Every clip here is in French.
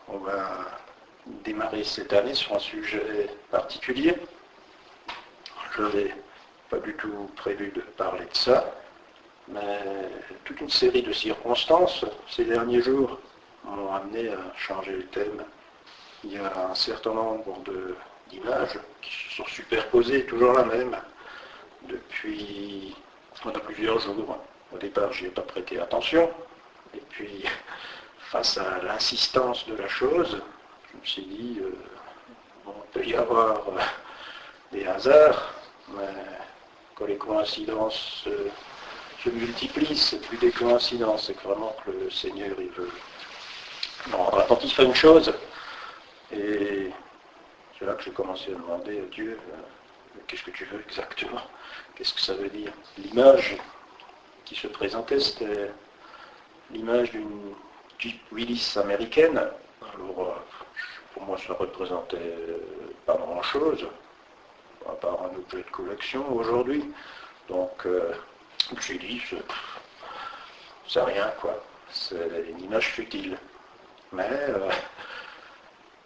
On va démarrer cette année sur un sujet particulier. Je n'avais pas du tout prévu de parler de ça, mais toute une série de circonstances ces derniers jours m'ont amené à changer le thème. Il y a un certain nombre d'images qui se sont superposées, toujours la même, depuis plusieurs jours. Au départ, je n'y ai pas prêté attention, et puis face à l'insistance de la chose, je me suis dit, il peut y avoir des hasards, mais quand les coïncidences se multiplient, c'est plus des coïncidences, c'est que vraiment que le Seigneur, il veut rendre attentif à une chose. Et c'est là que j'ai commencé à demander à Dieu, qu'est-ce que tu veux exactement? Qu'est-ce que ça veut dire? L'image qui se présentait, c'était l'image d'une Jeep Willys américaine. Alors, pour moi, ça ne représentait pas grand-chose, à part un objet de collection aujourd'hui. Donc, j'ai dit, c'est rien, quoi. C'est une image futile. Mais,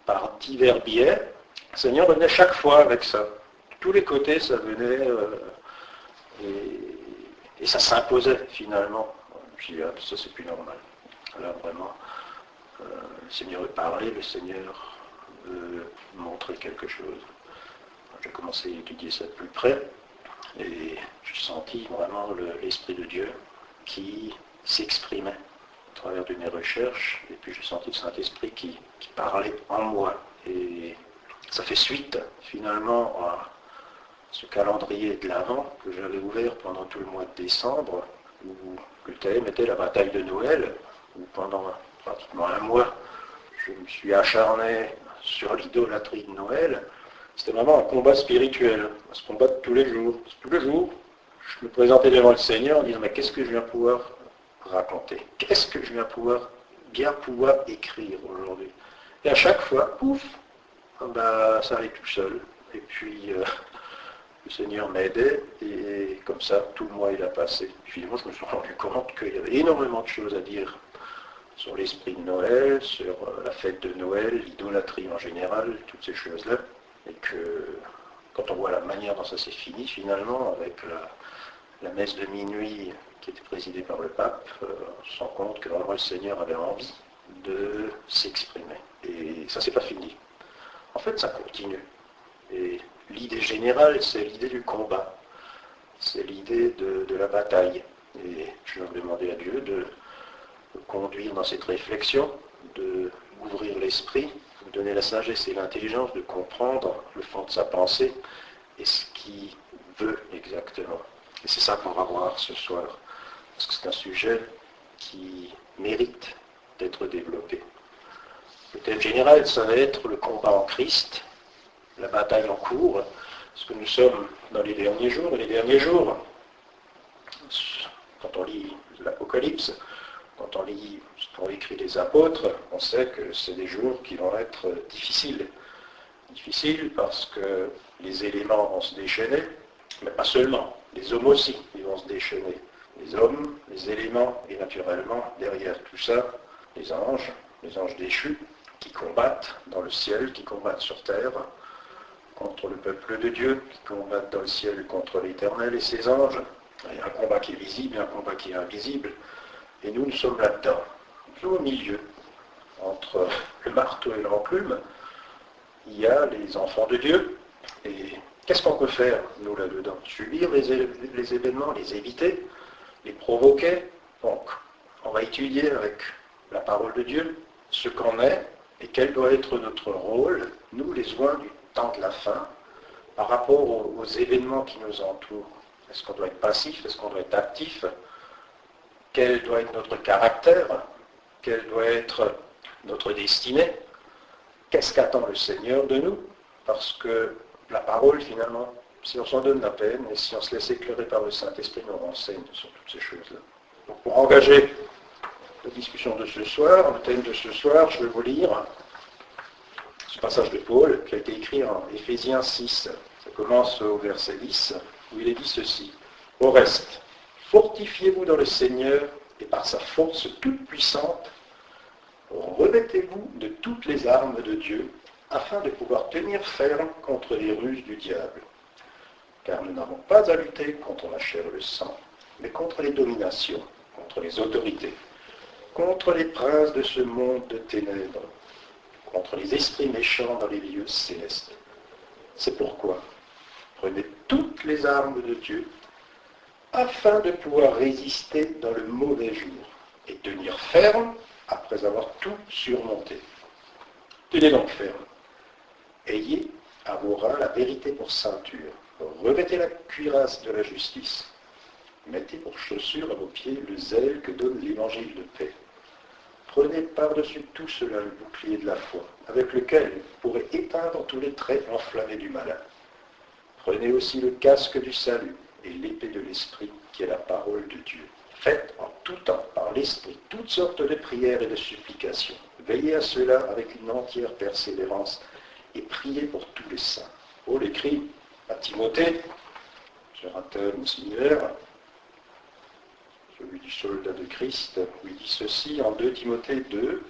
par divers biais, le Seigneur venait chaque fois avec ça. De tous les côtés, ça venait, et ça s'imposait, finalement. Je dis, ah, ça, c'est plus normal. Là, vraiment, le Seigneur veut parler, le Seigneur veut montrer quelque chose. J'ai commencé à étudier ça de plus près, et j'ai senti vraiment l'Esprit de Dieu qui s'exprimait à travers de mes recherches, et puis j'ai senti le Saint-Esprit qui parlait en moi. Et ça fait suite, finalement, à ce calendrier de l'Avent que j'avais ouvert pendant tout le mois de décembre, où le thème était la bataille de Noël, où pendant pratiquement un mois, je me suis acharné sur l'idolâtrie de Noël. C'était vraiment un combat spirituel, un combat de tous les jours. Tous les jours, je me présentais devant le Seigneur en disant, mais qu'est-ce que je viens pouvoir raconter? Qu'est-ce que je viens bien pouvoir écrire aujourd'hui? Et à chaque fois, pouf, ça allait tout seul. Et puis, le Seigneur m'aidait, et comme ça, tout le mois il a passé. Finalement, je me suis rendu compte qu'il y avait énormément de choses à dire sur l'esprit de Noël, sur la fête de Noël, l'idolâtrie en général, toutes ces choses-là. Et que quand on voit la manière dont ça s'est fini, finalement, avec la messe de minuit qui était présidée par le pape, on se rend compte que vraiment le Seigneur avait envie de s'exprimer. Et ça, c'est pas fini. En fait, ça continue. Et l'idée générale, c'est l'idée du combat. C'est l'idée de la bataille. Et je vais demander à Dieu de conduire dans cette réflexion, de m'ouvrir l'esprit, de me donner la sagesse et l'intelligence de comprendre le fond de sa pensée et ce qu'il veut exactement. Et c'est ça qu'on va voir ce soir. Parce que c'est un sujet qui mérite d'être développé. Le thème général, ça va être le combat en Christ, la bataille en cours, parce que nous sommes dans les derniers jours, et les derniers jours, quand on lit l'Apocalypse, quand on lit ce qu'ont écrit les apôtres, on sait que c'est des jours qui vont être difficiles. Difficiles parce que les éléments vont se déchaîner, mais pas seulement, les hommes aussi, ils vont se déchaîner. Les hommes, les éléments, et naturellement, derrière tout ça, les anges déchus, qui combattent dans le ciel, qui combattent sur terre, contre le peuple de Dieu, qui combattent dans le ciel contre l'Éternel et ses anges. Il y a un combat qui est visible et un combat qui est invisible. Et nous sommes là-dedans. Nous sommes au milieu. Entre le marteau et l'enclume, il y a les enfants de Dieu. Et qu'est-ce qu'on peut faire, nous, là-dedans? Subir les événements, les éviter, les provoquer. Donc, on va étudier avec la parole de Dieu ce qu'on est et quel doit être notre rôle, nous, les oins du temps de la fin, par rapport aux événements qui nous entourent. Est-ce qu'on doit être passif? Est-ce qu'on doit être actif? Quel doit être notre caractère? Quelle doit être notre destinée? Qu'est-ce qu'attend le Seigneur de nous? Parce que la parole, finalement, si on s'en donne la peine et si on se laisse éclairer par le Saint-Esprit, nous renseigne sur toutes ces choses-là. Donc pour engager la discussion de ce soir, le thème de ce soir, je vais vous lire ce passage de Paul qui a été écrit en Éphésiens 6. Ça commence au verset 10, où il est dit ceci. Au reste, fortifiez-vous dans le Seigneur et par sa force toute puissante, Revêtez-vous de toutes les armes de Dieu, afin de pouvoir tenir ferme contre les ruses du diable. Car nous n'avons pas à lutter contre la chair et le sang, mais contre les dominations, contre les autorités, contre les princes de ce monde de ténèbres, contre les esprits méchants dans les lieux célestes. C'est pourquoi prenez toutes les armes de Dieu, afin de pouvoir résister dans le mauvais jour et tenir ferme après avoir tout surmonté. Tenez donc ferme. Ayez à vos reins la vérité pour ceinture. Revêtez la cuirasse de la justice. Mettez pour chaussure à vos pieds le zèle que donne l'évangile de paix. Prenez par-dessus tout cela le bouclier de la foi, avec lequel vous pourrez éteindre tous les traits enflammés du malin. Prenez aussi le casque du salut et l'épée de l'esprit, qui est la parole de Dieu. Faites en tout temps, par l'esprit, toutes sortes de prières et de supplications. Veillez à cela avec une entière persévérance et priez pour tous les saints. Paul écrit à Timothée, sur un thème similaire, celui du soldat de Christ, où il dit ceci en 2 Timothée 2,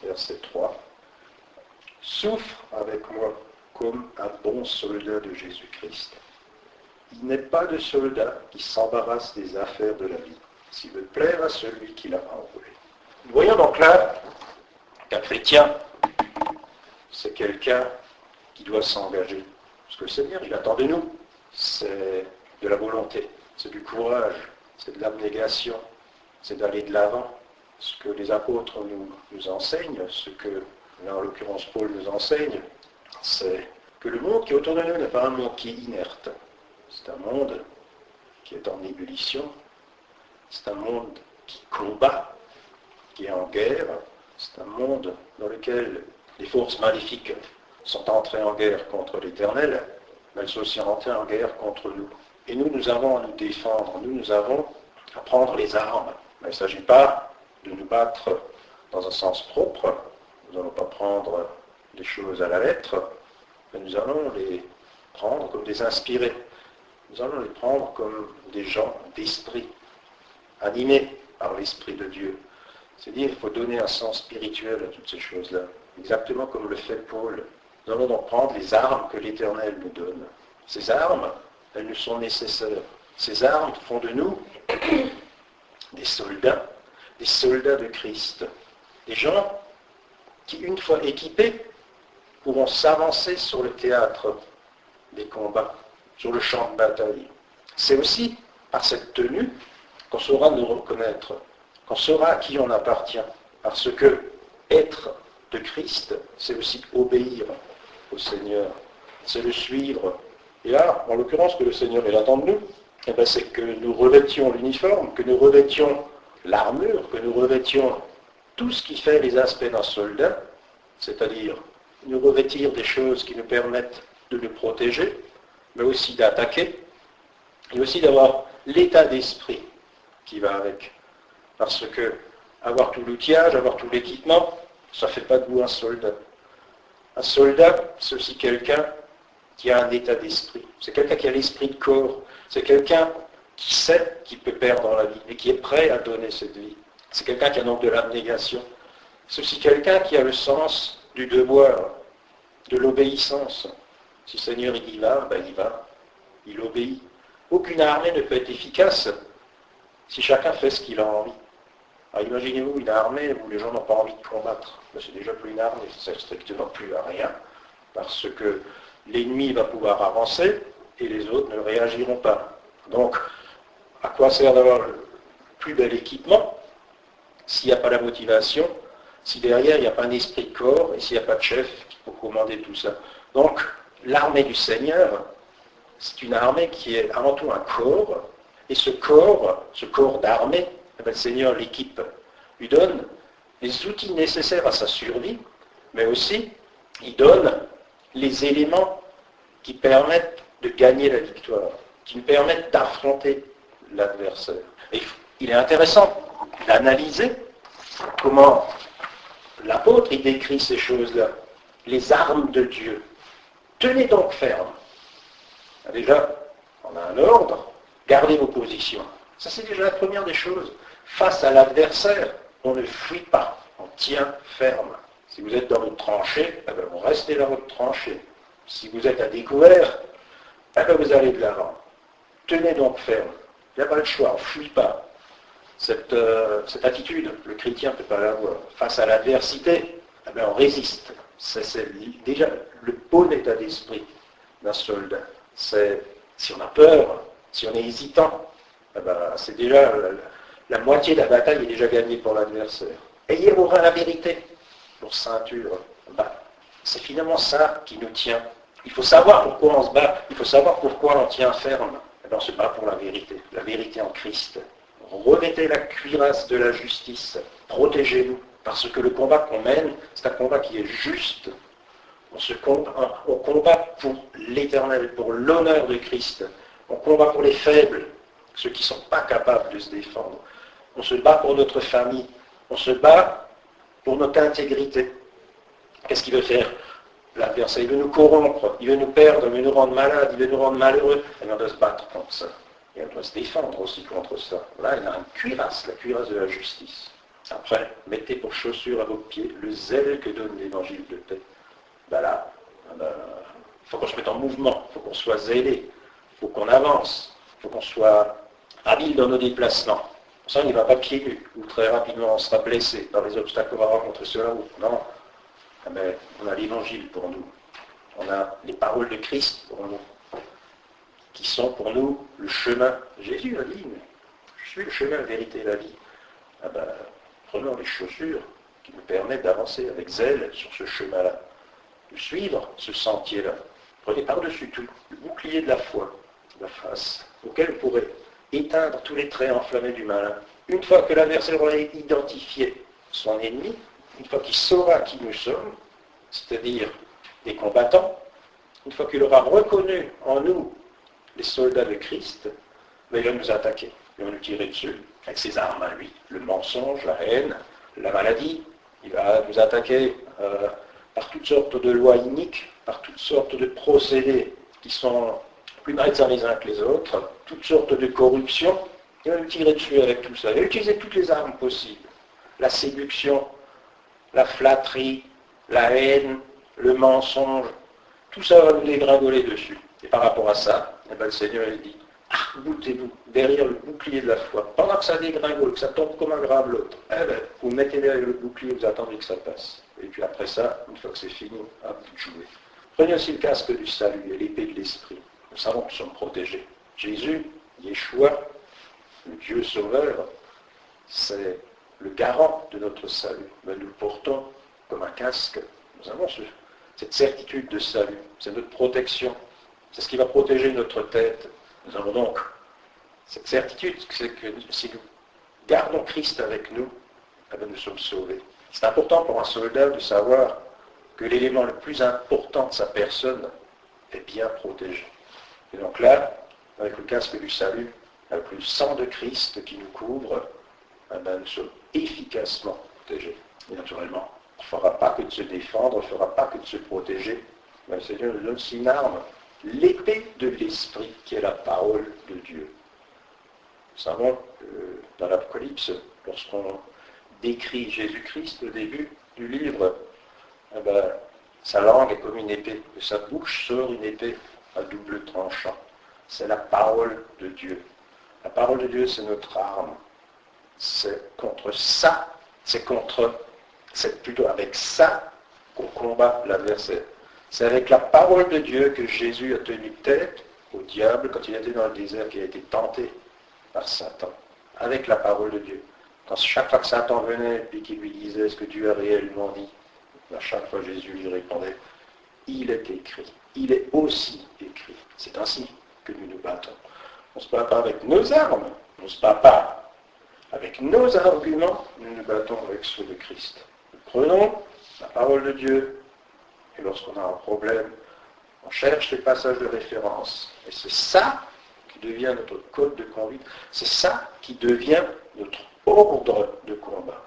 verset 3. « Souffre avec moi comme un bon soldat de Jésus-Christ. Il n'est pas de soldat qui s'embarrasse des affaires de la vie, s'il veut plaire à celui qui l'a enrôlé. » Nous voyons donc là qu'un chrétien, c'est quelqu'un qui doit s'engager. Parce que le Seigneur, il attend de nous. C'est de la volonté, c'est du courage, c'est de l'abnégation, c'est d'aller de l'avant. Ce que les apôtres nous enseignent, ce que, là en l'occurrence Paul nous enseigne, c'est que le monde qui est autour de nous n'est pas un monde qui est inerte. C'est un monde qui est en ébullition, c'est un monde qui combat, qui est en guerre, c'est un monde dans lequel les forces maléfiques sont entrées en guerre contre l'Éternel, mais elles sont aussi entrées en guerre contre nous. Et nous avons à nous défendre, nous avons à prendre les armes. Mais il ne s'agit pas de nous battre dans un sens propre, nous n'allons pas prendre les choses à la lettre, mais nous allons les prendre comme des inspirés. Nous allons les prendre comme des gens d'esprit, animés par l'Esprit de Dieu. C'est-à-dire qu'il faut donner un sens spirituel à toutes ces choses-là, exactement comme le fait Paul. Nous allons donc prendre les armes que l'Éternel nous donne. Ces armes, elles nous sont nécessaires. Ces armes font de nous des soldats de Christ, des gens qui, une fois équipés, pourront s'avancer sur le théâtre des combats, sur le champ de bataille. C'est aussi par cette tenue qu'on saura nous reconnaître, qu'on saura à qui on appartient, parce que être de Christ, c'est aussi obéir au Seigneur, c'est le suivre. Et là, en l'occurrence, que le Seigneur il attend de nous, c'est que nous revêtions l'uniforme, que nous revêtions l'armure, que nous revêtions tout ce qui fait les aspects d'un soldat, c'est-à-dire nous revêtir des choses qui nous permettent de nous protéger, mais aussi d'attaquer, et aussi d'avoir l'état d'esprit qui va avec. Parce que avoir tout l'outillage, avoir tout l'équipement, ça ne fait pas de vous un soldat. Un soldat, c'est aussi quelqu'un qui a un état d'esprit. C'est quelqu'un qui a l'esprit de corps. C'est quelqu'un qui sait qu'il peut perdre dans la vie et qui est prêt à donner cette vie. C'est quelqu'un qui a donc de l'abnégation. C'est aussi quelqu'un qui a le sens du devoir, de l'obéissance. Si le Seigneur il y va, il va, il obéit. Aucune armée ne peut être efficace si chacun fait ce qu'il a envie. Alors imaginez-vous une armée où les gens n'ont pas envie de combattre. C'est déjà plus une armée, ça ne sert strictement plus à rien, parce que l'ennemi va pouvoir avancer et les autres ne réagiront pas. Donc, à quoi sert d'avoir le plus bel équipement s'il n'y a pas la motivation, si derrière il n'y a pas un esprit de corps et s'il n'y a pas de chef qui peut commander tout ça. Donc, l'armée du Seigneur, c'est une armée qui est avant tout un corps, et ce corps d'armée, le Seigneur l'équipe, lui donne les outils nécessaires à sa survie, mais aussi il donne les éléments qui permettent de gagner la victoire, qui nous permettent d'affronter l'adversaire. Et il est intéressant d'analyser comment l'apôtre il décrit ces choses-là, les armes de Dieu. Tenez donc ferme. Déjà, on a un ordre, gardez vos positions. Ça c'est déjà la première des choses. Face à l'adversaire, on ne fuit pas, on tient ferme. Si vous êtes dans votre tranchée, vous restez dans votre tranchée. Si vous êtes à découvert, vous allez de l'avant. Tenez donc ferme. Il n'y a pas le choix, on ne fuit pas. Cette attitude, le chrétien ne peut pas l'avoir. Face à l'adversité, on résiste. C'est déjà le bon état d'esprit d'un soldat. Si on a peur, si on est hésitant, c'est déjà la moitié de la bataille est déjà gagnée pour l'adversaire. Ayez au rein la vérité pour ceinture. C'est finalement ça qui nous tient. Il faut savoir pourquoi on se bat, il faut savoir pourquoi on tient ferme. On se bat pour la vérité en Christ. Remettez la cuirasse de la justice, protégez-nous, parce que le combat qu'on mène, c'est un combat qui est juste. On combat pour l'éternel, pour l'honneur de Christ. On combat pour les faibles, ceux qui ne sont pas capables de se défendre. On se bat pour notre famille, on se bat pour notre intégrité. Qu'est-ce qu'il veut faire? L'adversaire, il veut nous corrompre, il veut nous perdre, il veut nous rendre malades, il veut nous rendre malheureux. Et on doit se battre contre ça. Et on doit se défendre aussi contre ça. Là, il y a une cuirasse, la cuirasse de la justice. Après, mettez pour chaussure à vos pieds le zèle que donne l'évangile de paix. Il faut qu'on se mette en mouvement, il faut qu'on soit zélé, il faut qu'on avance, il faut qu'on soit habile dans nos déplacements. Ça, on n'y va pas pieds nus, ou très rapidement on sera blessé dans les obstacles qu'on va rencontrer sur la route. Non. Mais on a l'évangile pour nous. On a les paroles de Christ pour nous, qui sont pour nous le chemin. Jésus a dit, je suis le chemin, la vérité et la vie. Prenons les chaussures qui nous permettent d'avancer avec zèle sur ce chemin-là, de suivre ce sentier-là. Prenez par-dessus tout le bouclier de la foi, la face, auquel vous pourrez éteindre tous les traits enflammés du malin. Une fois que l'adversaire aura identifié son ennemi, une fois qu'il saura qui nous sommes, c'est-à-dire des combattants, une fois qu'il aura reconnu en nous les soldats de Christ, il va nous attaquer. Il va nous tirer dessus avec ses armes à lui, le mensonge, la haine, la maladie. Il va nous attaquer par toutes sortes de lois iniques, par toutes sortes de procédés qui sont plus malsains les uns que les autres, toutes sortes de corruptions. Il va nous tirer dessus avec tout ça. Il va utiliser toutes les armes possibles. La séduction, la flatterie, la haine, le mensonge, tout ça va nous dégringoler dessus. Et par rapport à ça, le Seigneur il dit, arc-boutez-vous derrière le bouclier de la foi. Pendant que ça dégringole, que ça tombe comme un grave l'autre, vous mettez derrière le bouclier, vous attendez que ça passe. Et puis après ça, une fois que c'est fini, à vous de jouer. Prenez aussi le casque du salut et l'épée de l'esprit. Nous savons que nous sommes protégés. Jésus, Yeshua, le Dieu sauveur, c'est le garant de notre salut. Mais nous le portons comme un casque. Nous avons cette certitude de salut. C'est notre protection. C'est ce qui va protéger notre tête. Nous avons donc cette certitude, c'est que si nous gardons Christ avec nous, nous sommes sauvés. C'est important pour un soldat de savoir que l'élément le plus important de sa personne est bien protégé. Et donc là, avec le casque du salut, avec le sang de Christ qui nous couvre, nous sommes efficacement protégés. Et naturellement, on ne fera pas que de se défendre, on ne fera pas que de se protéger. Mais le Seigneur nous donne aussi une arme, l'épée de l'Esprit, qui est la parole de Dieu. Nous savons que dans l'Apocalypse, lorsqu'on décrit Jésus-Christ au début du livre, sa langue est comme une épée, de sa bouche sort une épée à double tranchant. C'est la parole de Dieu. La parole de Dieu, c'est notre arme. C'est contre ça, c'est plutôt avec ça qu'on combat l'adversaire. C'est avec la parole de Dieu que Jésus a tenu tête au diable quand il était dans le désert, qu'il a été tenté par Satan. Avec la parole de Dieu. Quand chaque fois que Satan venait et qu'il lui disait ce que Dieu a réellement dit, à chaque fois Jésus lui répondait, il est écrit. Il est aussi écrit. C'est ainsi que nous nous battons. On ne se bat pas avec nos armes, on ne se bat pas avec nos arguments, nous nous battons avec ceux de Christ. Nous prenons la parole de Dieu, et lorsqu'on a un problème, on cherche les passages de référence. Et c'est ça qui devient notre code de conduite, c'est ça qui devient notre ordre de combat.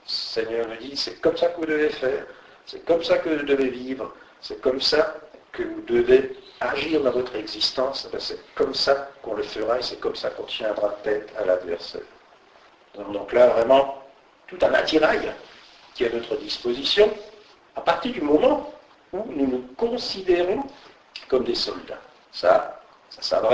Le Seigneur nous dit, c'est comme ça que vous devez faire, c'est comme ça que vous devez vivre, c'est comme ça que vous devez agir dans votre existence, c'est comme ça qu'on le fera et c'est comme ça qu'on tiendra tête à l'adversaire. Donc là, vraiment, tout un attirail qui est à notre disposition à partir du moment où nous nous considérons comme des soldats. Ça s'adresse